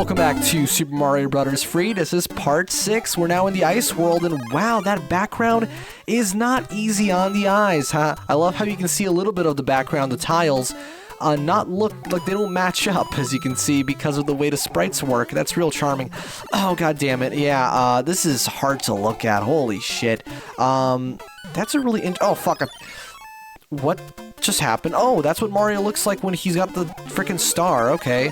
welcome back to Super Mario Bros. Free. This is part 6. We're now in the ice world, and wow, that background is not easy on the eyes, huh? I love how you can see a little bit of the background, the tiles, not look like they don't match up, as you can see, because of the way the sprites work. That's real charming. Oh, god damn it. Yeah, this is hard to look at. Holy shit. That's a really oh, fuck. What just happened? Oh, that's what Mario looks like when he's got the freaking star. Okay.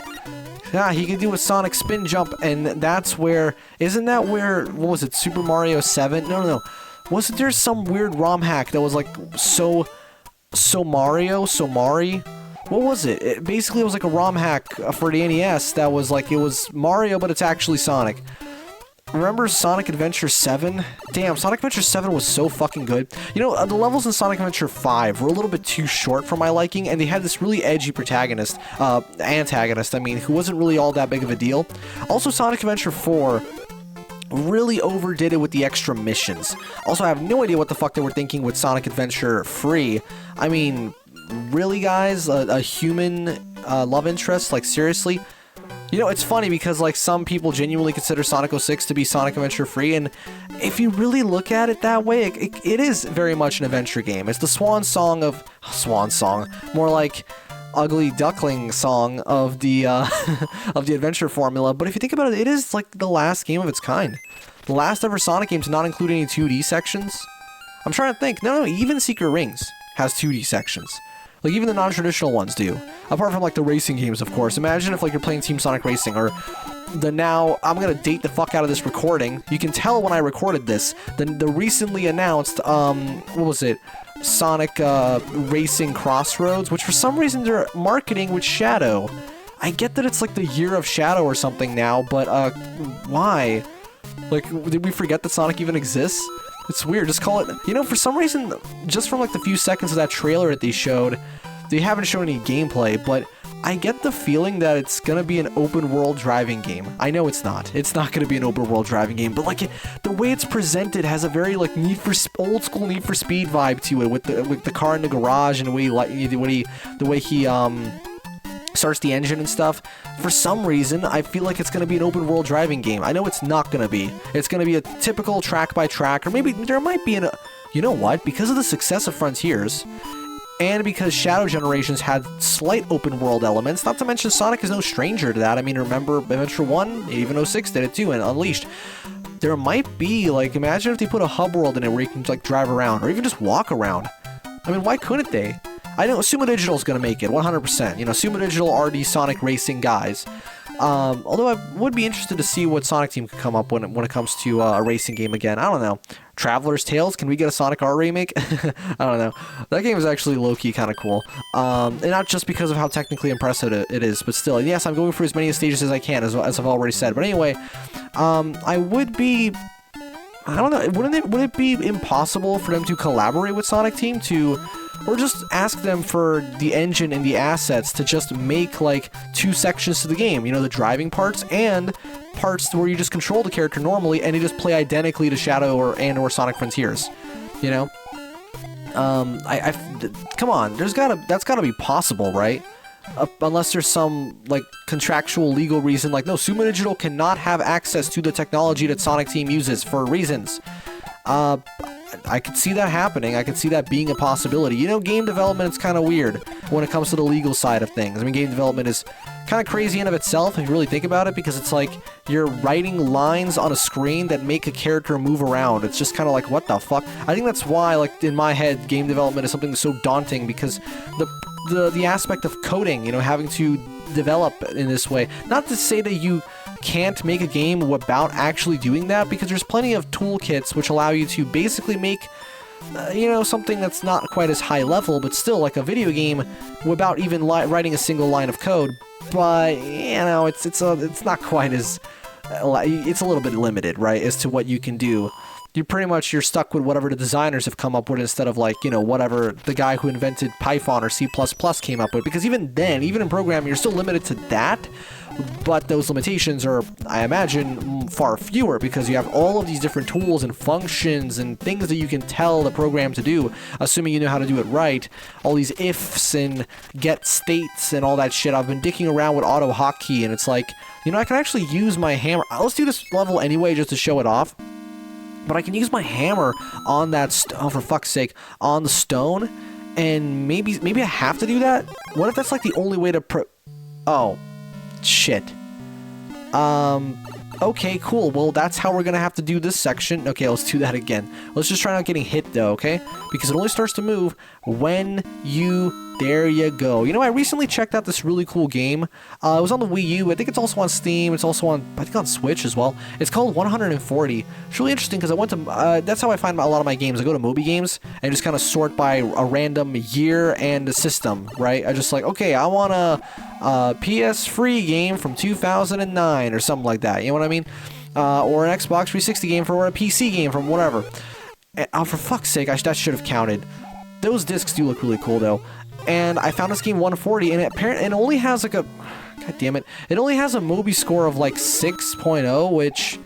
Yeah, he can do a Sonic spin jump, and that's where... Isn't that where... What was it? Super Mario 7? No. Wasn't there some weird ROM hack that was like So Mario? So Mari? What was it? It basically was like a ROM hack for the NES that was like... It was Mario, but it's actually Sonic. Remember Sonic Adventure 7? Damn, Sonic Adventure 7 was so fucking good. You know, the levels in Sonic Adventure 5 were a little bit too short for my liking, and they had this really edgy antagonist, I mean, who wasn't really all that big of a deal. Also, Sonic Adventure 4 really overdid it with the extra missions. Also, I have no idea what the fuck they were thinking with Sonic Adventure Free. I mean, really, guys? A human love interest? Like, seriously? You know, it's funny because, like, some people genuinely consider Sonic 06 to be Sonic Adventure Free, and if you really look at it that way, it is very much an adventure game. It's the swan song, more like Ugly Duckling song of the, of the adventure formula, but if you think about it, it is, like, the last game of its kind. The last ever Sonic game to not include any 2D sections. I'm trying to think. No, even Secret Rings has 2D sections. Like, even the non-traditional ones do. Apart from, like, the racing games, of course. Imagine if, like, you're playing Team Sonic Racing, or the now... I'm gonna date the fuck out of this recording. You can tell when I recorded this. The recently announced, what was it? Sonic, Racing Crossroads, which for some reason they're marketing with Shadow. I get that it's, like, the year of Shadow or something now, but, why? Like, did we forget that Sonic even exists? It's weird, just call it... You know, for some reason, just from like the few seconds of that trailer that they showed, they haven't shown any gameplay, but I get the feeling that it's gonna be an open-world driving game. I know it's not. It's not gonna be an open-world driving game, but like the way it's presented has a very like old-school Need for Speed vibe to it, with the car in the garage and the way he starts the engine and stuff. For some reason, I feel like it's going to be an open world driving game. I know it's not going to be. It's going to be a typical track by track, or maybe there might be you know what? Because of the success of Frontiers, and because Shadow Generations had slight open world elements, not to mention Sonic is no stranger to that. I mean, remember Adventure 1? Even 06 did it too, and Unleashed. There might be, like, imagine if they put a hub world in it where you can, like, drive around, or even just walk around. I mean, why couldn't they? I know Sumo Digital is going to make it, 100%. You know, Sumo Digital are the Sonic Racing guys. Although I would be interested to see what Sonic Team could come up when it comes to a racing game again. I don't know. Traveler's Tales? Can we get a Sonic R remake? I don't know. That game is actually low-key kind of cool. And not just because of how technically impressive it is, but still. Yes, I'm going for as many stages as I can, as I've already said. But anyway, I would be... I don't know. Would it be impossible for them to collaborate with Sonic Team or just ask them for the engine and the assets to just make, like, 2 sections to the game. You know, the driving parts and parts where you just control the character normally and you just play identically to Shadow or Sonic Frontiers. You know? Come on, that's gotta be possible, right? Unless there's some, like, contractual legal reason, like, no, Sumo Digital cannot have access to the technology that Sonic Team uses for reasons. I could see that happening. I could see that being a possibility. You know, game development is kind of weird when it comes to the legal side of things. I mean, game development is kind of crazy in of itself if you really think about it, because it's like you're writing lines on a screen that make a character move around. It's just kind of like, what the fuck? I think that's why, like, in my head, game development is something so daunting, because the aspect of coding, you know, having to develop in this way. Not to say that you can't make a game about actually doing that, because there's plenty of toolkits which allow you to basically make you know, something that's not quite as high level, but still like a video game without even writing a single line of code. But you know, it's not quite as it's a little bit limited, right, as to what you can do. you're stuck with whatever the designers have come up with instead of like, you know, whatever the guy who invented Python or C++ came up with. Because even then, even in programming, you're still limited to that. But those limitations are, I imagine, far fewer because you have all of these different tools and functions and things that you can tell the program to do, assuming you know how to do it right. All these ifs and get states and all that shit. I've been dicking around with auto hotkey, and it's like, you know, I can actually use my hammer. Let's do this level anyway just to show it off. But I can use my hammer on that, oh, for fuck's sake, on the stone, and maybe I have to do that? What if that's like the only way to oh. Shit. Okay, cool. Well, that's how we're gonna have to do this section. Okay, let's do that again. Let's just try not getting hit, though, okay? Because it only starts to move when you... There you go. You know, I recently checked out this really cool game. It was on the Wii U. I think it's also on Steam. It's also on, I think, on Switch as well. It's called 140. It's really interesting because I went to... that's how I find a lot of my games. I go to Moby Games and just kind of sort by a random year and a system, right? I just like, okay, I want a PS free game from 2009 or something like that. You know what I mean? Or an Xbox 360 game or a PC game from whatever. And, for fuck's sake, that should have counted. Those discs do look really cool, though. And I found this game 140, and it only has like a... God damn it. It only has a Moby score of like 6.0, which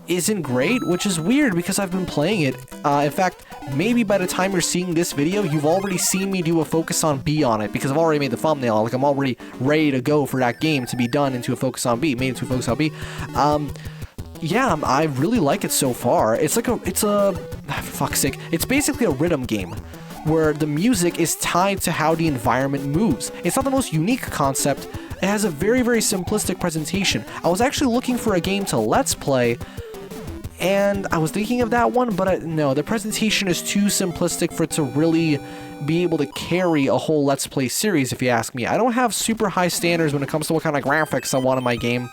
isn't great, which is weird because I've been playing it. In fact, maybe by the time you're seeing this video, you've already seen me do a Focus on B on it because I've already made the thumbnail. Like, I'm already ready to go for that game to be done into a Focus on B, made into a Focus on B. Yeah, I really like it so far. It's like for fuck's sake, it's basically a rhythm game where the music is tied to how the environment moves. It's not the most unique concept. It has a very, very simplistic presentation. I was actually looking for a game to Let's Play, and I was thinking of that one, but no, the presentation is too simplistic for it to really be able to carry a whole Let's Play series, if you ask me. I don't have super high standards when it comes to what kind of graphics I want in my game,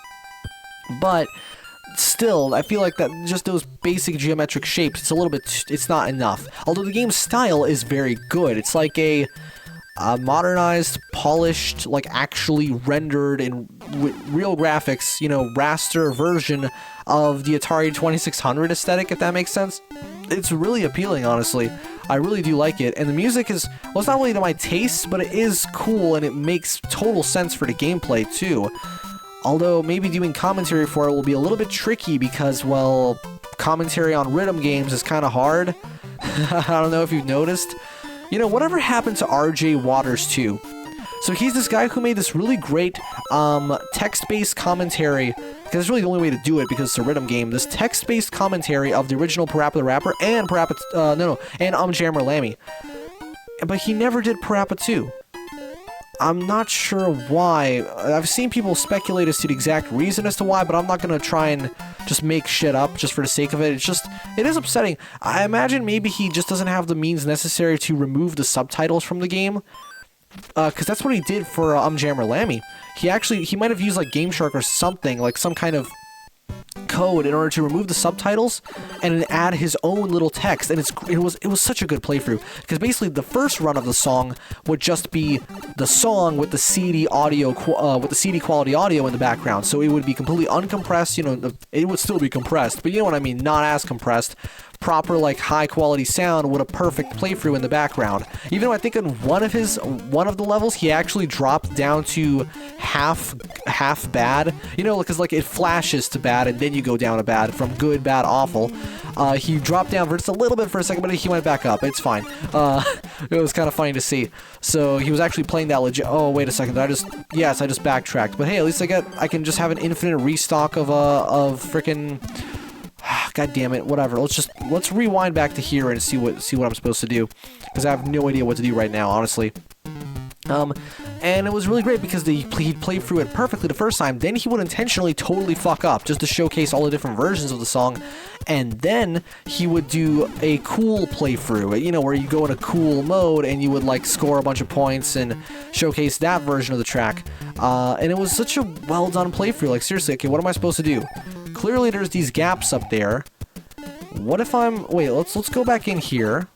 but still, I feel like that just those basic geometric shapes, it's not enough. Although the game's style is very good. It's like a modernized, polished, like actually rendered in real graphics, you know, raster version of the Atari 2600 aesthetic, if that makes sense. It's really appealing, honestly. I really do like it. And the music is, well, it's not really to my taste, but it is cool and it makes total sense for the gameplay, too. Although, maybe doing commentary for it will be a little bit tricky because, well, commentary on rhythm games is kind of hard. I don't know if you've noticed. You know, whatever happened to RJ Waters 2? So he's this guy who made this really great text-based commentary, because it's really the only way to do it because it's a rhythm game. This text-based commentary of the original Parappa the Rapper and and Jammer Lammy. But he never did Parappa 2. I'm not sure why. I've seen people speculate as to the exact reason as to why, but I'm not going to try and just make shit up just for the sake of it. It is upsetting. I imagine maybe he just doesn't have the means necessary to remove the subtitles from the game. Because that's what he did for Jammer Lammy. He might have used like Game Shark or something, like some kind of code in order to remove the subtitles and then add his own little text, and it was such a good playthrough because basically the first run of the song would just be the song with the CD audio with the CD quality audio in the background, so it would be completely uncompressed. You know, it would still be compressed, but you know what I mean, not as compressed. Proper, like, high quality sound with a perfect playthrough in the background. Even though I think in one of the levels he actually dropped down to half bad, you know, because like it flashes to bad and then you go down to bad from good, bad, awful. He dropped down just a little bit for a second, but he went back up. It's fine. It was kind of funny to see. So he was actually playing that legit. Oh, wait a second. I just backtracked. But hey, at least I can just have an infinite restock of freaking. God damn it, whatever. Let's rewind back to here and see what I'm supposed to do, because I have no idea what to do right now, honestly. And it was really great because he'd played through it perfectly the first time. Then he would intentionally totally fuck up just to showcase all the different versions of the song, and then he would do a cool playthrough, you know, where you go in a cool mode and you would like score a bunch of points and showcase that version of the track. And it was such a well done playthrough. Like, seriously, okay, what am I supposed to do? Clearly there's these gaps up there. What if let's go back in here.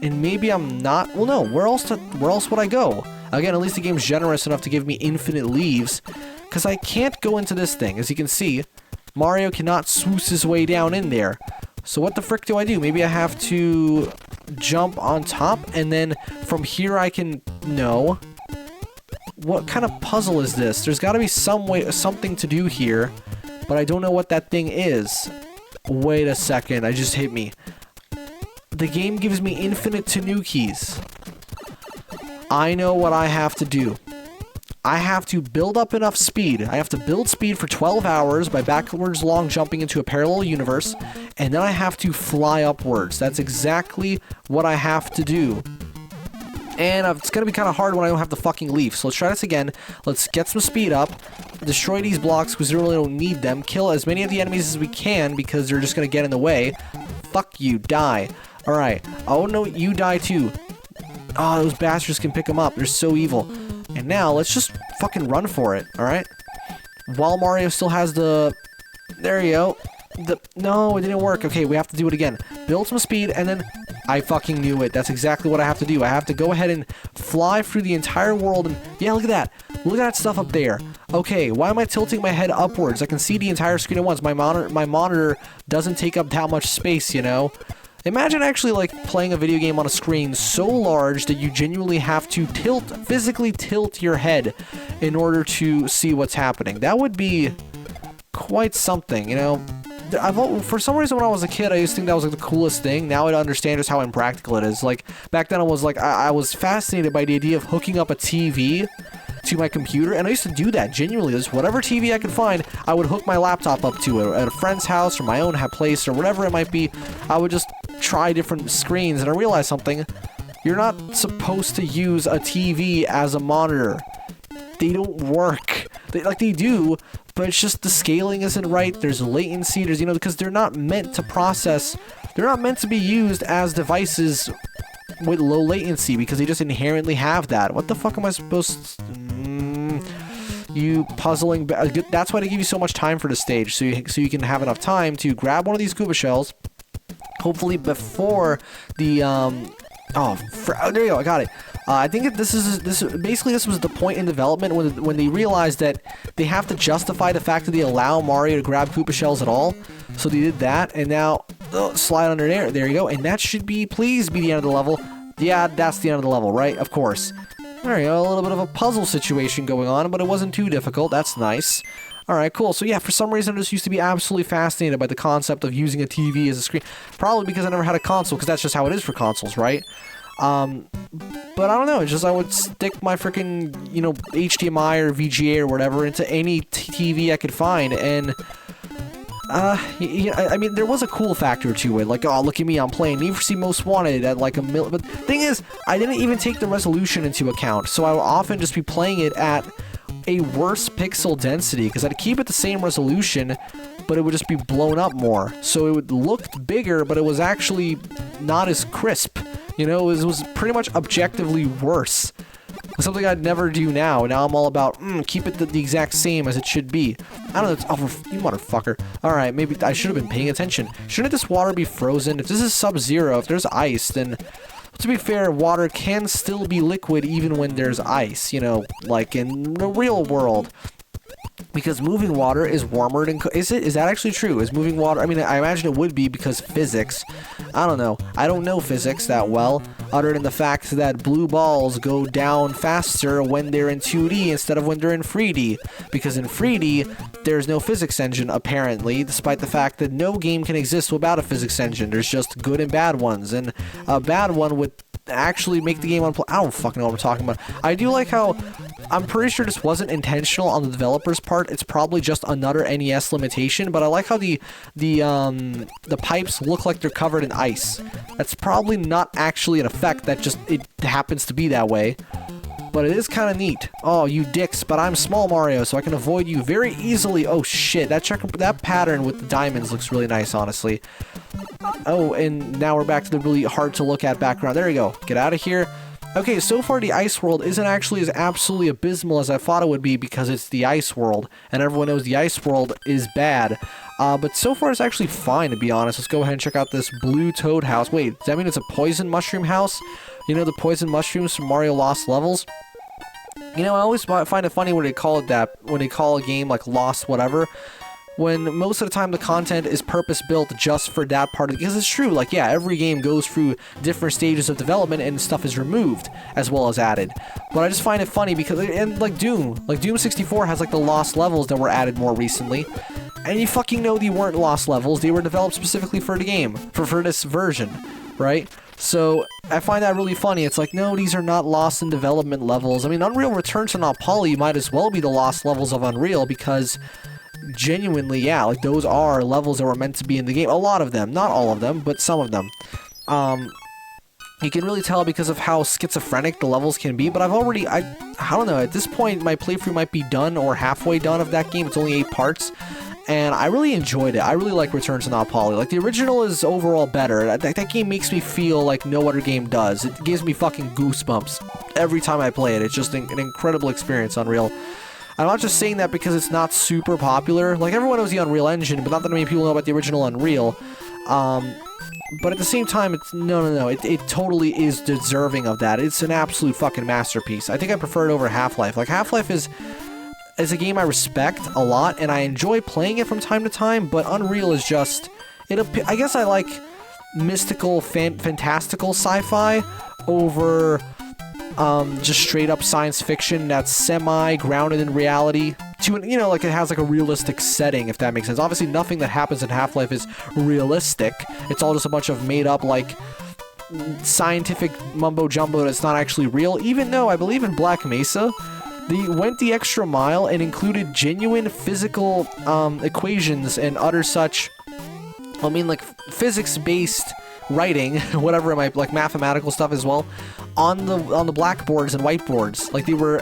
And maybe I'm not, well no, where else would I go? Again, at least the game's generous enough to give me infinite leaves, because I can't go into this thing. As you can see, Mario cannot swoosh his way down in there. So what the frick do I do? Maybe I have to jump on top, and then from here I can... No. What kind of puzzle is this? There's got to be something to do here, but I don't know what that thing is. Wait a second, I just hit me. The game gives me infinite Tanukis. I know what I have to do. I have to build up enough speed. I have to build speed for 12 hours by backwards long jumping into a parallel universe, and then I have to fly upwards. That's exactly what I have to do. And it's going to be kind of hard when I don't have the fucking leaf. So let's try this again. Let's get some speed up. Destroy these blocks because we really don't need them. Kill as many of the enemies as we can because they're just going to get in the way. Fuck you. Die. Alright. Oh no, you die too. Oh, those bastards can pick them up. They're so evil. And now, let's just fucking run for it, alright? While Mario still has the... There you go. No, it didn't work. Okay, we have to do it again. Build some speed, and then... I fucking knew it. That's exactly what I have to do. I have to go ahead and fly through the entire world, and... Yeah, look at that. Look at that stuff up there. Okay, why am I tilting my head upwards? I can see the entire screen at once. My monitor doesn't take up that much space, you know? Imagine actually like playing a video game on a screen so large that you genuinely have to physically tilt your head in order to see what's happening. That would be quite something, you know? For some reason when I was a kid, I used to think that was like the coolest thing. Now I understand just how impractical it is. Like, back then I was like, I was fascinated by the idea of hooking up a TV to my computer, and I used to do that genuinely. Just whatever TV I could find, I would hook my laptop up to it at a friend's house or my own place or whatever it might be. I would just try different screens, and I realized something. You're not supposed to use a TV as a monitor. They don't work. They do, but it's just the scaling isn't right. There's latency. There's, because they're not meant to process. They're not meant to be used as devices with low latency because they just inherently have that. What the fuck am I supposed to... You puzzling... That's why they give you so much time for the stage, so you can have enough time to grab one of these Koopa shells, hopefully before the... there you go, I got it. I think this was the point in development when they realized that they have to justify the fact that they allow Mario to grab Koopa shells at all. So they did that, and now slide under there. There you go, and that should please be the end of the level. Yeah, that's the end of the level, right? Of course. There you go, a little bit of a puzzle situation going on, but it wasn't too difficult. That's nice. Alright, cool. So yeah, for some reason I just used to be absolutely fascinated by the concept of using a TV as a screen. Probably because I never had a console, because that's just how it is for consoles, right? But I don't know, it's just I would stick my freaking, HDMI or VGA or whatever into any TV I could find, and... I mean, there was a cool factor to it, like, oh, look at me, I'm playing Need for Speed Most Wanted at like but the thing is, I didn't even take the resolution into account, so I would often just be playing it at a worse pixel density, because I'd keep it the same resolution, but it would just be blown up more, so it would look bigger, but it was actually not as crisp, it was pretty much objectively worse. Something I'd never do now. Now I'm all about, keep it the exact same as it should be. I don't know, you motherfucker. Alright, maybe I should have been paying attention. Shouldn't this water be frozen? If this is Sub-Zero, if there's ice, then, to be fair, water can still be liquid even when there's ice, like in the real world. Because moving water is warmer than... Is that actually true? Is moving water... I mean, I imagine it would be because physics. I don't know. I don't know physics that well, other than the fact that blue balls go down faster when they're in 2D instead of when they're in 3D. Because in 3D, there's no physics engine, apparently, despite the fact that no game can exist without a physics engine. There's just good and bad ones, and a bad one would actually make the game unplayable. I don't fucking know what I'm talking about. I do like how... I'm pretty sure this wasn't intentional on the developer's part. It's probably just another NES limitation, but I like how the pipes look like they're covered in ice. That's probably not actually an effect, that just, it happens to be that way. But it is kind of neat. Oh, you dicks, but I'm small Mario, so I can avoid you very easily. Oh shit, that pattern with the diamonds looks really nice, honestly. Oh, and now we're back to the really hard to look at background. There you go. Get out of here. Okay, so far the Ice World isn't actually as absolutely abysmal as I thought it would be because it's the Ice World, and everyone knows the Ice World is bad. But so far it's actually fine, to be honest. Let's go ahead and check out this blue toad house. Wait, does that mean it's a poison mushroom house? The poison mushrooms from Mario Lost Levels? I always find it funny when they call it that, when they call a game like Lost whatever. when most of the time the content is purpose-built just for that part of it. Because it's true, like, yeah, every game goes through different stages of development and stuff is removed as well as added. But I just find it funny because, and like Doom 64 has like the lost levels that were added more recently. And you fucking know they weren't lost levels, they were developed specifically for the game, for this version, right? So, I find that really funny. It's like, no, these are not lost in development levels. I mean, Unreal Returns are not poly, might as well be the lost levels of Unreal, because genuinely, yeah, like, those are levels that were meant to be in the game. A lot of them, not all of them, but some of them. You can really tell because of how schizophrenic the levels can be, but I've already, I don't know, at this point, my playthrough might be done or halfway done of that game. It's only 8 parts. And I really enjoyed it. I really like Return to Not Poly. Like, the original is overall better. That game makes me feel like no other game does. It gives me fucking goosebumps every time I play it. It's just an incredible experience, Unreal. I'm not just saying that because it's not super popular. Like, everyone knows the Unreal Engine, but not that many people know about the original Unreal. But at the same time, it's no. It totally is deserving of that. It's an absolute fucking masterpiece. I think I prefer it over Half-Life. Like, Half-Life is a game I respect a lot, and I enjoy playing it from time to time, but Unreal is just... I guess I like mystical, fantastical sci-fi over just straight-up science fiction that's semi-grounded in reality. You know, like, it has, like, a realistic setting, if that makes sense. Obviously, nothing that happens in Half-Life is realistic. It's all just a bunch of made-up, like, scientific mumbo-jumbo that's not actually real, even though I believe in Black Mesa... They went the extra mile and included genuine physical equations and other such, I mean, like, physics-based writing, whatever it might, like mathematical stuff as well, on the blackboards and whiteboards. Like, they were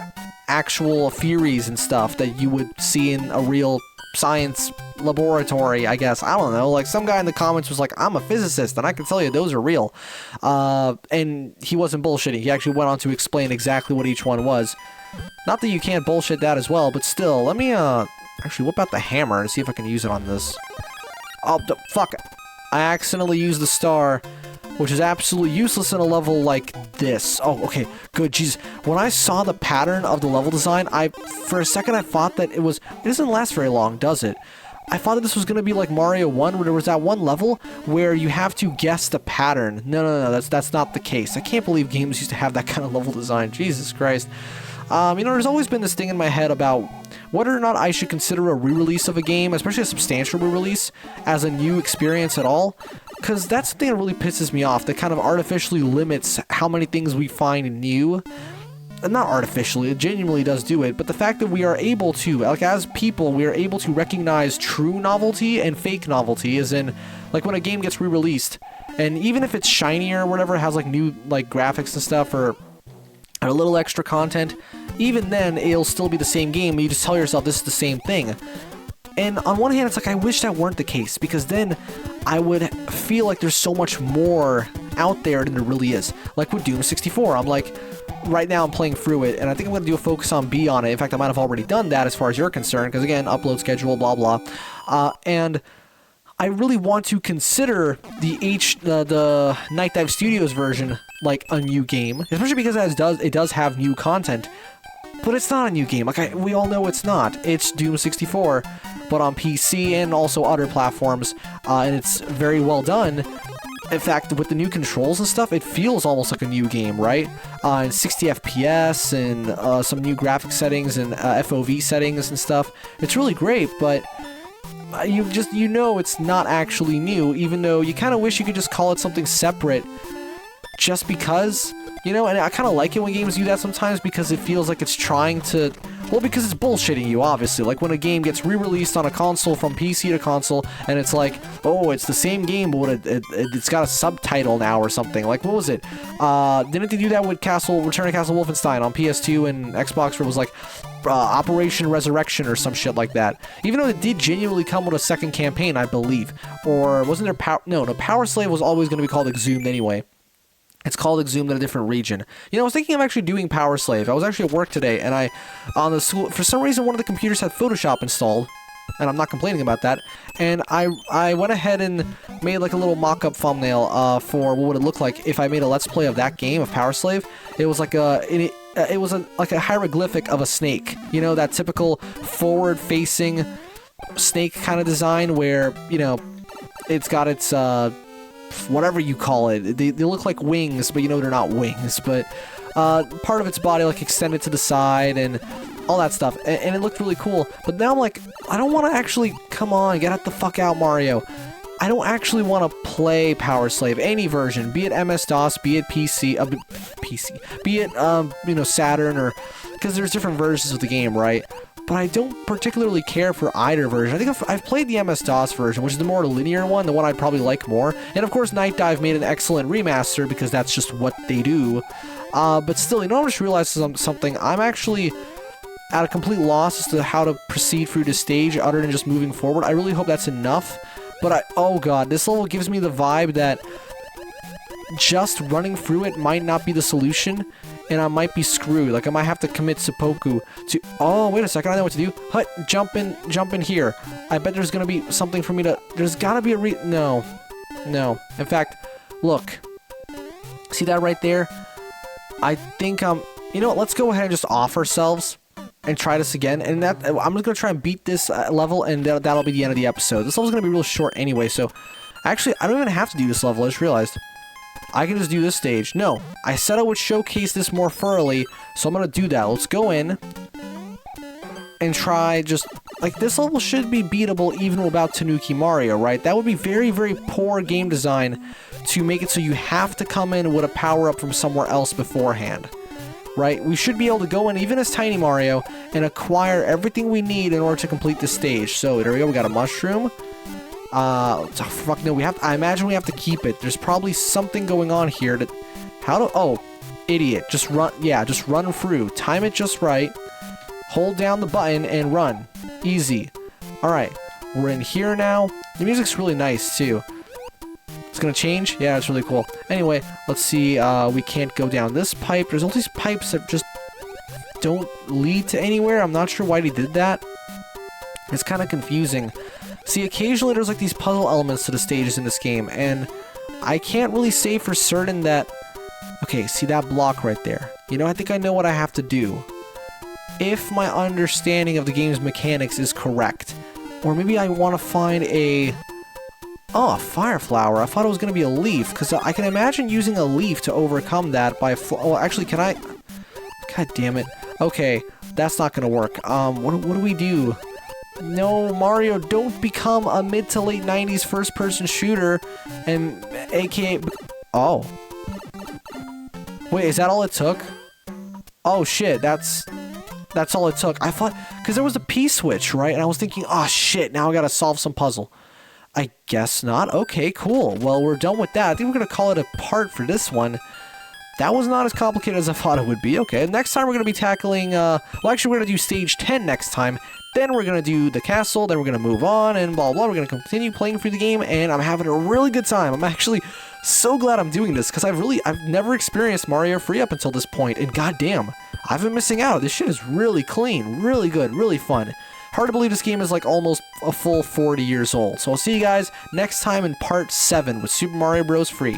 actual theories and stuff that you would see in a real science laboratory, I guess. I don't know. Like, some guy in the comments was like, I'm a physicist, and I can tell you those are real. And he wasn't bullshitting. He actually went on to explain exactly what each one was. Not that you can't bullshit that as well, but still, let me, actually whip out the hammer and see if I can use it on this. Oh, fuck. I accidentally used the star, which is absolutely useless in a level like this. Oh, okay, good, jeez. When I saw the pattern of the level design, for a second I thought that it doesn't last very long, does it? I thought that this was going to be like Mario 1, where there was that one level where you have to guess the pattern. No, that's not the case. I can't believe games used to have that kind of level design. Jesus Christ. You know, there's always been this thing in my head about whether or not I should consider a re-release of a game, especially a substantial re-release, as a new experience at all. Because that's the thing that really pisses me off, that kind of artificially limits how many things we find new. Not artificially, it genuinely does do it, but the fact that we are able to, like, as people, we are able to recognize true novelty and fake novelty, as in, like, when a game gets re-released, and even if it's shinier or whatever, it has, like, new, like, graphics and stuff, or a little extra content, even then, it'll still be the same game, you just tell yourself this is the same thing. And on one hand, it's like, I wish that weren't the case, because then I would feel like there's so much more out there than there really is. Like with Doom 64, I'm like, right now I'm playing through it, and I think I'm going to do a focus on B on it. In fact, I might have already done that as far as you're concerned, because again, upload schedule, blah, blah. And I really want to consider the Night Dive Studios version like a new game, especially because it does have new content, but it's not a new game. Like, we all know it's not. It's Doom 64, but on PC and also other platforms, and it's very well done. In fact, with the new controls and stuff, it feels almost like a new game, right? And 60 FPS and some new graphic settings and FOV settings and stuff. It's really great, but you know it's not actually new, even though you kind of wish you could just call it something separate just because, you know, and I kind of like it when games do that sometimes because it feels like it's trying to, well, because it's bullshitting you, obviously. Like when a game gets re-released on a console from PC to console, and it's like, oh, it's the same game, but it's got a subtitle now or something. Like, what was it? Didn't they do that with Return to Castle Wolfenstein on PS2 and Xbox, where it was like, Operation Resurrection or some shit like that. Even though it did genuinely come with a second campaign, I believe. Or wasn't there No, Power Slave was always going to be called Exhumed anyway. It's called Exhumed in a different region. You know, I was thinking of actually doing Power Slave. I was actually at work today, and for some reason, one of the computers had Photoshop installed, and I'm not complaining about that. And I went ahead and made like a little mock-up thumbnail for what would it look like if I made a Let's Play of that game, of Power Slave. It was like like a hieroglyphic of a snake. You know, that typical forward-facing snake kind of design where, you know, it's got its, whatever you call it. They look like wings, but you know they're not wings. But part of its body, like, extended to the side and all that stuff. And it looked really cool. But now I'm like, I don't want to actually, come on, get the fuck out, Mario. I don't actually want to play Power Slave, any version, be it MS-DOS, be it PC, be it, you know, Saturn, or, because there's different versions of the game, right? But I don't particularly care for either version. I think I've played the MS-DOS version, which is the more linear one, the one I'd probably like more. And of course, Night Dive made an excellent remaster, because that's just what they do. But still, you know, I just realized something. I'm actually at a complete loss as to how to proceed through this stage, other than just moving forward. I really hope that's enough. But oh god, this level gives me the vibe that just running through it might not be the solution, and I might be screwed. Like, I might have to commit seppuku to... Oh, wait a second, I know what to do. Hut, jump in here. I bet there's gonna be something for me to... There's gotta be a No. No. In fact, look. See that right there? I think, you know what, let's go ahead and just off ourselves and try this again, and I'm just gonna try and beat this level, and that'll be the end of the episode. This level's gonna be real short anyway, so actually, I don't even have to do this level. I just realized I can just do this stage. No, I said I would showcase this more thoroughly, so I'm gonna do that. Let's go in and try just like this level should be beatable even without Tanuki Mario, right? That would be very, very poor game design to make it so you have to come in with a power up from somewhere else beforehand. Right? We should be able to go in, even as Tiny Mario, and acquire everything we need in order to complete the stage. So, there we go. We got a mushroom. Fuck no, I imagine we have to keep it. There's probably something going on here that... Oh, idiot. Just run, yeah, just run through. Time it just right. Hold down the button and run. Easy. Alright, we're in here now. The music's really nice, too. It's gonna change? Yeah, it's really cool. Anyway, let's see, we can't go down this pipe. There's all these pipes that just don't lead to anywhere. I'm not sure why they did that. It's kind of confusing. See, occasionally there's like these puzzle elements to the stages in this game, and I can't really say for certain that... Okay, see that block right there? You know, I think I know what I have to do. If my understanding of the game's mechanics is correct. Or maybe I want to find a... Oh, a fire flower. I thought it was going to be a leaf, because I can imagine using a leaf to overcome that by... Oh, actually, can I... God damn it. Okay, that's not going to work. What do we do? No, Mario, don't become a mid to late 90s first-person shooter, and aka... Oh. Wait, is that all it took? Oh, shit, that's all it took. I thought... Because there was a P-switch, right? And I was thinking, oh, shit, now I gotta solve some puzzle. I guess not. Okay, cool. Well, we're done with that. I think we're going to call it a part for this one. That was not as complicated as I thought it would be. Okay, next time we're going to be tackling... Well, actually, we're going to do stage 10 next time. Then we're going to do the castle. Then we're going to move on and blah, blah. We're going to continue playing through the game, and I'm having a really good time. I'm actually so glad I'm doing this, because I've never experienced Mario Free up until this point, and goddamn, I've been missing out. This shit is really clean, really good, really fun. Hard to believe this game is like almost a full 40 years old. So I'll see you guys next time in part 7 with Super Mario Bros. Free.